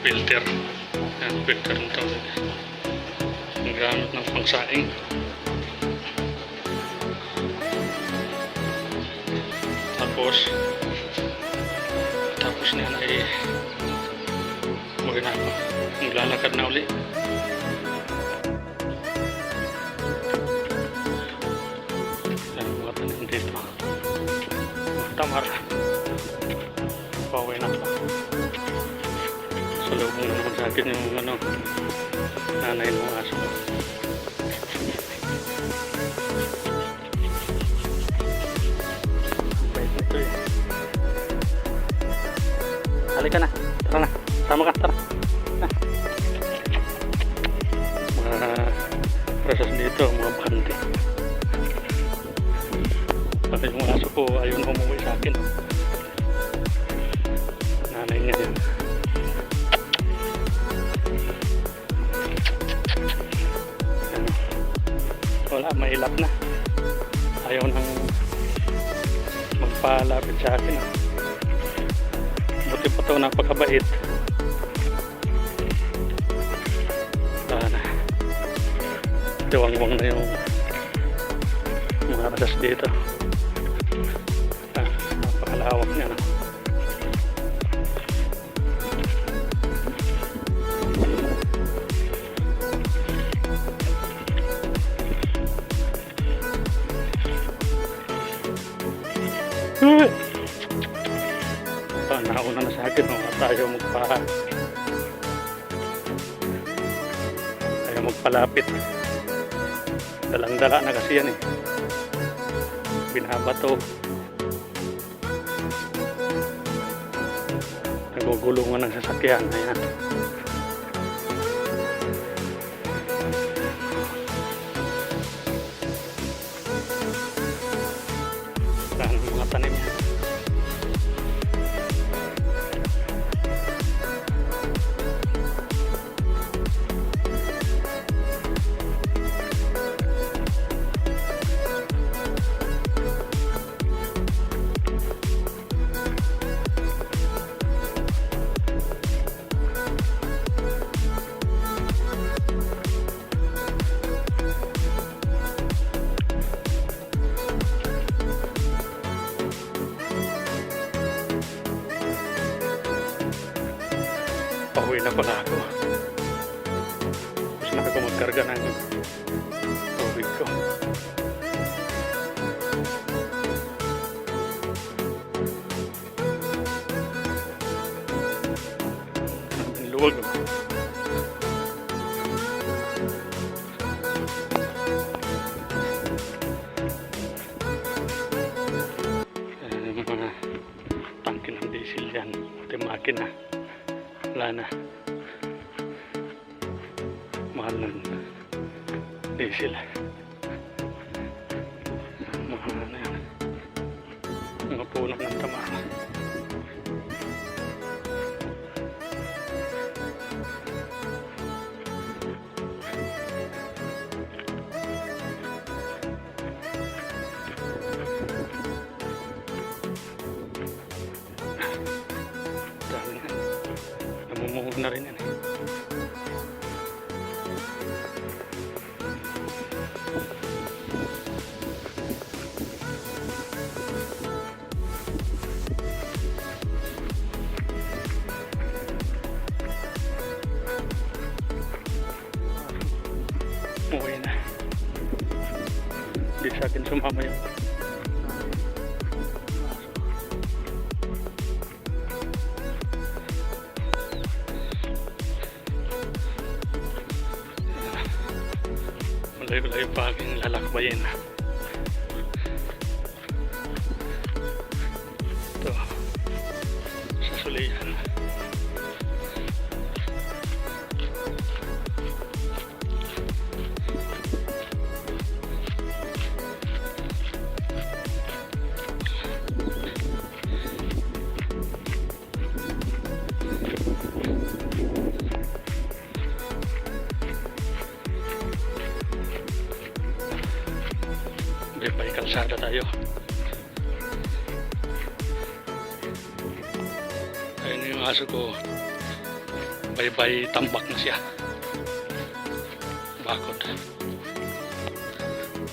filter. Yan, filter ng tawag. Ang gamit ng pangsaing. Tapos na yan ay uwi na ako. Maglalakad na uli. Yan, mga tanim dito. Tamar. Pauwi na ako. Salubong na naman sa akin yung nanay ng aso. Halika na, tara na, sama ka, tara. Mga rasas dito, mga bakante. Pati yung aso ko, ayaw na umuwi sa akin. Nanay niya din. Wala, mailap na. Ayaw nang magpalapit sa akin. Buti pa ito, napakabait. Wala na. Diwang-wang na yung mga radas dito. Napakalawak niya, no? Nauna na sa akin, no? At ayaw magpalapit. Dalang-dala na kasi yan, eh. Binabato. Nagugulungan ng sasakyan. Ayan. Saan mga tanim yan? Pauwi na pala ako. Gusto na ako magkarga ng tubig ko. Ang luwag. Mga tangke ng diesel yan. Pati makina. Wala na. Mahal ng diesel. Mahal na yan. Mga puno ng tama. Namumuhog na rin yan, eh. Uwi na. Hindi sa akin sumama yung malayo-layo pa aking lalakbayin. Ito sa Sulian. May kalsada tayo. Ayun yung aso ko. Bye-bye tambak na siya. Bakod.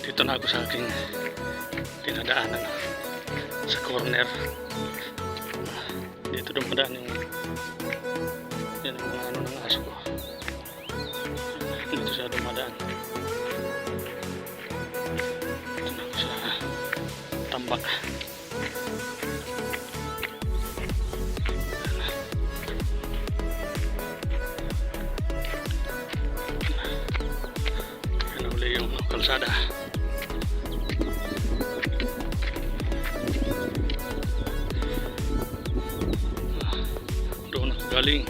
Dito na ako sa aking dinadaanan. Sa corner. Dito dumadaan yung yan yung mga ano ng aso ko. Dito siya dumadaan. Dito na ako sa tambak. Yan uli yung kalsada. Doon ako galing.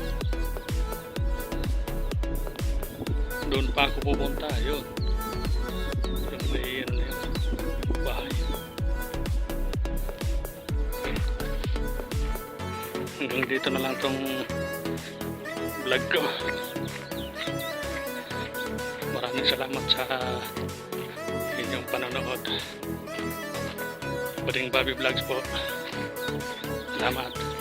Doon pa ako pupunta. Yun. Yung may ano na yun. Bahay. Hanggang dito na lang tong vlog ko. Maraming salamat sa inyong panonood. Bading Bobby Vlogs po. Salamat.